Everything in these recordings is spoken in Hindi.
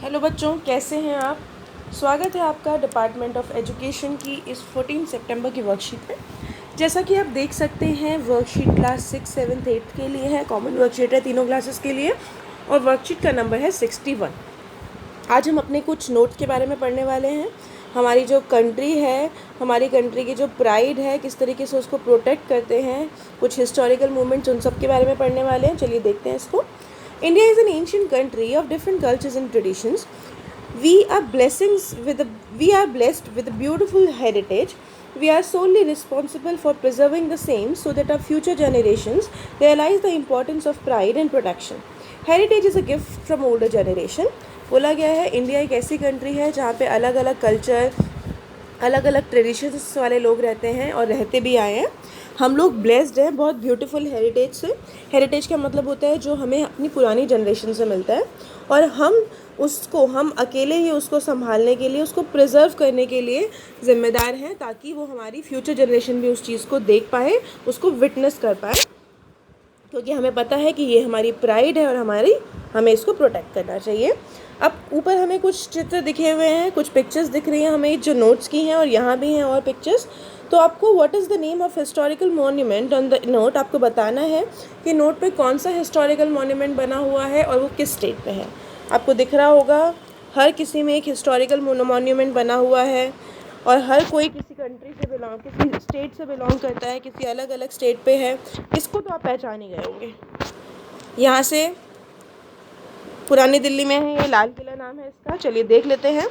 हेलो बच्चों, कैसे हैं आप। स्वागत है आपका डिपार्टमेंट ऑफ एजुकेशन की इस 14 सितंबर की वर्कशीट में। जैसा कि आप देख सकते हैं, वर्कशीट क्लास 6, 7, 8 के लिए है। कॉमन वर्कशीट है तीनों क्लासेस के लिए और वर्कशीट का नंबर है 61। आज हम अपने कुछ नोट्स के बारे में पढ़ने वाले हैं। हमारी जो कंट्री है, हमारी कंट्री की जो प्राइड है, किस तरीके से उसको प्रोटेक्ट करते हैं, कुछ हिस्टोरिकल मूवमेंट्स, उन सब के बारे में पढ़ने वाले हैं। चलिए देखते हैं इसको। India is an ancient country of different cultures and traditions. We are blessed with a beautiful heritage. We are solely responsible for preserving the same so that our future generations realize the importance of pride and protection. Heritage is a gift from older generation. बोला गया है इंडिया एक ऐसी कंट्री है जहाँ पे अलग अलग कल्चर, अलग अलग ट्रेडिशंस वाले लोग रहते हैं और रहते भी आए हैं। हम लोग ब्लेस्ड हैं बहुत ब्यूटीफुल हेरिटेज से। हेरिटेज का मतलब होता है जो हमें अपनी पुरानी जनरेशन से मिलता है और हम अकेले ही उसको संभालने के लिए, उसको प्रिजर्व करने के लिए ज़िम्मेदार हैं, ताकि वो हमारी फ्यूचर जनरेशन भी उस चीज़ को देख पाए, उसको विटनेस कर पाए, क्योंकि हमें पता है कि ये हमारी प्राइड है और हमें इसको प्रोटेक्ट करना चाहिए। अब ऊपर हमें कुछ चित्र दिखे हुए हैं, कुछ पिक्चर्स दिख रही हैं हमें जो नोट्स की हैं, और यहाँ भी हैं और पिक्चर्स। तो आपको what is the name of historical monument on the note, आपको बताना है कि नोट पे कौन सा हिस्टोरिकल मॉन्यूमेंट बना हुआ है और वो किस स्टेट में है। आपको दिख रहा होगा हर किसी में एक हिस्टोरिकल मॉन्यूमेंट बना हुआ है और हर कोई किसी कंट्री से किसी स्टेट से बिलोंग करता है, किसी अलग अलग स्टेट पे है। इसको तो आप पहचान ही गए होंगे। यहाँ से पुरानी दिल्ली में है, ये लाल किला नाम है इसका। चलिए देख लेते हैं।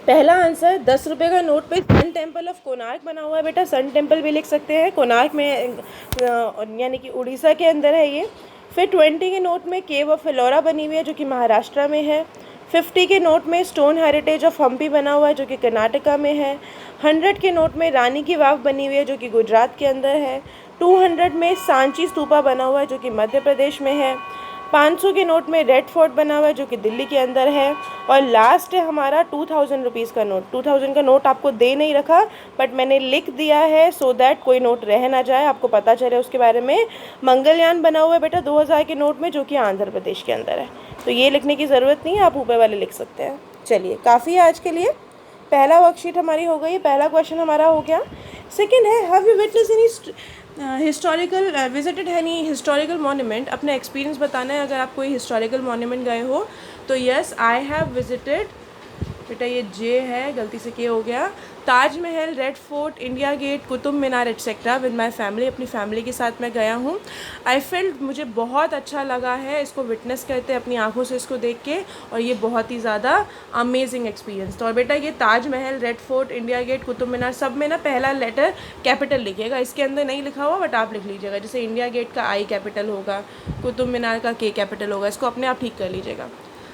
पहला आंसर, 10 रुपये का नोट पे सन टेम्पल ऑफ कोणार्क बना हुआ है। बेटा सन टेम्पल भी लिख सकते हैं, कोणार्क में यानी कि उड़ीसा के अंदर है ये। फिर 20 के नोट में केव ऑफ एलोरा बनी हुई है जो कि महाराष्ट्र में है। 50 के नोट में स्टोन हेरिटेज ऑफ हम्पी बना हुआ है जो कि कर्नाटका में है। 100 के नोट में रानी की वाव बनी हुई है जो कि गुजरात के अंदर है। 200 में सांची स्तूपा बना हुआ है जो कि मध्य प्रदेश में है। 500 के नोट में रेड फोर्ट बना हुआ है जो कि दिल्ली के अंदर है। और लास्ट है हमारा 2000 रुपीज़ का नोट। 2000 का नोट आपको दे नहीं रखा, बट मैंने लिख दिया है सो दैट कोई नोट रह ना जाए, आपको पता चले उसके बारे में। मंगलयान बना हुआ है बेटा 2000 के नोट में जो कि आंध्र प्रदेश के अंदर है। तो ये लिखने की ज़रूरत नहीं है, आप ऊपर वाले लिख सकते हैं। चलिए, काफ़ी है आज के लिए। पहला वर्कशीट हमारी हो गई, पहला क्वेश्चन हमारा हो गया। सेकेंड है, have you witness any visited any historical monument. अपना एक्सपीरियंस बताना है अगर आप कोई हिस्टोरिकल मॉन्यूमेंट गए हो तो। यस, आई हैव विजिटेड, बेटा ये जे है, गलती से के हो गया। Taj Mahal, red fort, India gate, Qutub Minar etcetera with my family, अपनी फैमिली के साथ मैं गया हूँ। आई फेल्ट, मुझे बहुत अच्छा लगा है इसको विटनेस करते, अपनी आंखों से इसको देख के, और ये बहुत ही ज़्यादा अमेजिंग एक्सपीरियंस था। और बेटा ये Taj Mahal, red fort, India gate, Qutub Minar, सब में ना पहला लेटर कैपिटल लिखिएगा। इसके अंदर नहीं लिखा हुआ बट आप लिख लीजिएगा। जैसे इंडिया गेट का आई कैपिटल होगा, कुतुब मीनार का के कैपिटल होगा, इसको अपने आप ठीक कर लीजिएगा।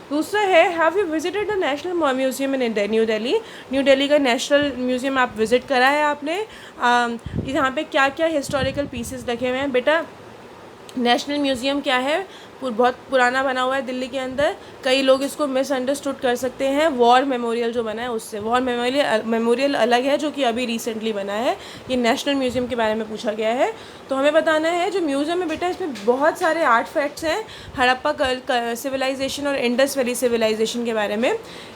दूसरा है, have you visited the national museum in new Delhi. New Delhi का नेशनल म्यूजियम आप विज़िट करा है आपने। यहाँ पे क्या क्या हिस्टोरिकल पीसेस रखे हुए हैं। बेटा नेशनल म्यूज़ियम क्या है, बहुत पुराना बना हुआ है दिल्ली के अंदर। कई लोग इसको मिसअंडरस्टूड कर सकते हैं वॉर मेमोरियल जो बना है उससे। वॉर मेमोरियल अलग है जो कि अभी रिसेंटली बना है। ये नेशनल म्यूज़ियम के बारे में पूछा गया है। तो हमें बताना है जो म्यूज़ियम है बेटा, इसमें बहुत सारे आर्ट फैक्ट्स हैं हड़प्पा सिविलाइजेशन और इंडस वैली सिविलाइजेशन के बारे में।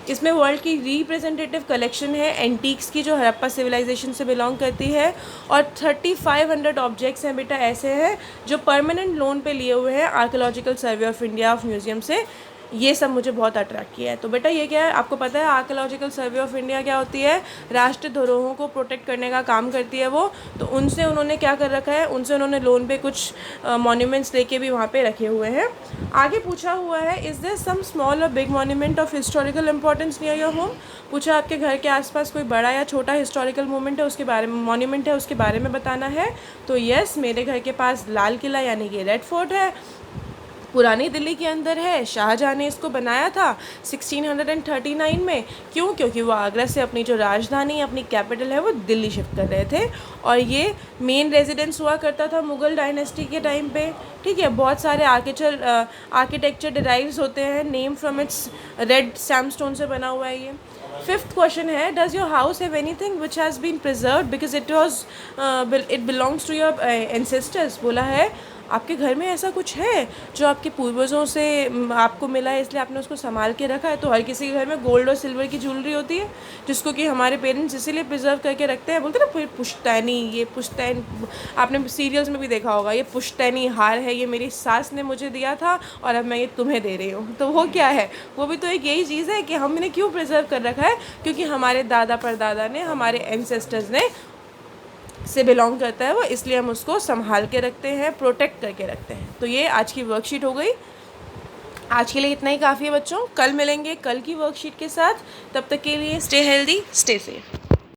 इसमें वर्ल्ड की रिप्रेजेंटेटिव कलेक्शन है एंटीक्स की जो हड़प्पा सिविलाइजेशन से बिलोंग करती है। और 3500 ऑब्जेक्ट्स हैं बेटा ऐसे हैं जो परमानेंट लोन पे लिए हुए हैं archaeological survey of India of museum से। ये सब मुझे बहुत अट्रैक्ट किया है। तो बेटा ये क्या है, आपको पता है आर्कियोलॉजिकल सर्वे ऑफ इंडिया क्या होती है, राष्ट्रीय धरोहरों को प्रोटेक्ट करने का काम करती है वो। तो उनसे उन्होंने क्या कर रखा है, उनसे उन्होंने लोन पे कुछ मॉन्यूमेंट्स लेके भी वहाँ पे रखे हुए हैं। आगे पूछा हुआ है, इज़ देयर सम स्मॉल और big monument of historical importance near your home. पूछा आपके घर के आसपास कोई बड़ा या छोटा हिस्टोरिकल मोमेंट है, उसके बारे में मॉन्यूमेंट है, उसके बारे में बताना है। तो यस, मेरे घर के पास लाल किला यानी कि रेड फोर्ट है, पुरानी दिल्ली के अंदर है। शाहजहाँ ने इसको बनाया था 1639 में। क्यों? क्योंकि वो आगरा से अपनी जो राजधानी, अपनी कैपिटल है, वो दिल्ली शिफ्ट कर रहे थे और ये मेन रेजिडेंस हुआ करता था मुग़ल डायनेस्टी के टाइम पे। ठीक है, बहुत सारे आर्किटेक्चर डिराइव्स होते हैं, name from its red sandstone से बना हुआ है ये। फिफ्थ क्वेश्चन है, does your house have anything which has been preserved because it belongs to your ancestors. बोला है आपके घर में ऐसा कुछ है जो आपके पूर्वजों से आपको मिला है, इसलिए आपने उसको संभाल के रखा है? तो हर किसी के घर में गोल्ड और सिल्वर की ज्वेलरी होती है, जिसको कि हमारे पेरेंट्स इसीलिए प्रिजर्व करके रखते हैं। बोलते हैं ना पुश्तैनी, ये पुश्तैन, आपने सीरियल्स में भी देखा होगा, ये पुश्तैनी हार है, ये मेरी सास ने मुझे दिया था और अब मैं ये तुम्हें दे रही हूँ। तो वो क्या है? वो भी तो एक यही चीज़ है कि हमने क्यों प्रिजर्व कर रखा है, क्योंकि हमारे दादा परदादा ने, हमारे एंसेस्टर्स ने से बिलोंग करता है वो, इसलिए हम उसको संभाल के रखते हैं, प्रोटेक्ट करके रखते हैं। तो ये आज की वर्कशीट हो गई। आज के लिए इतना ही काफ़ी है बच्चों, कल मिलेंगे कल की वर्कशीट के साथ। तब तक के लिए स्टे हेल्दी, स्टे सेफ।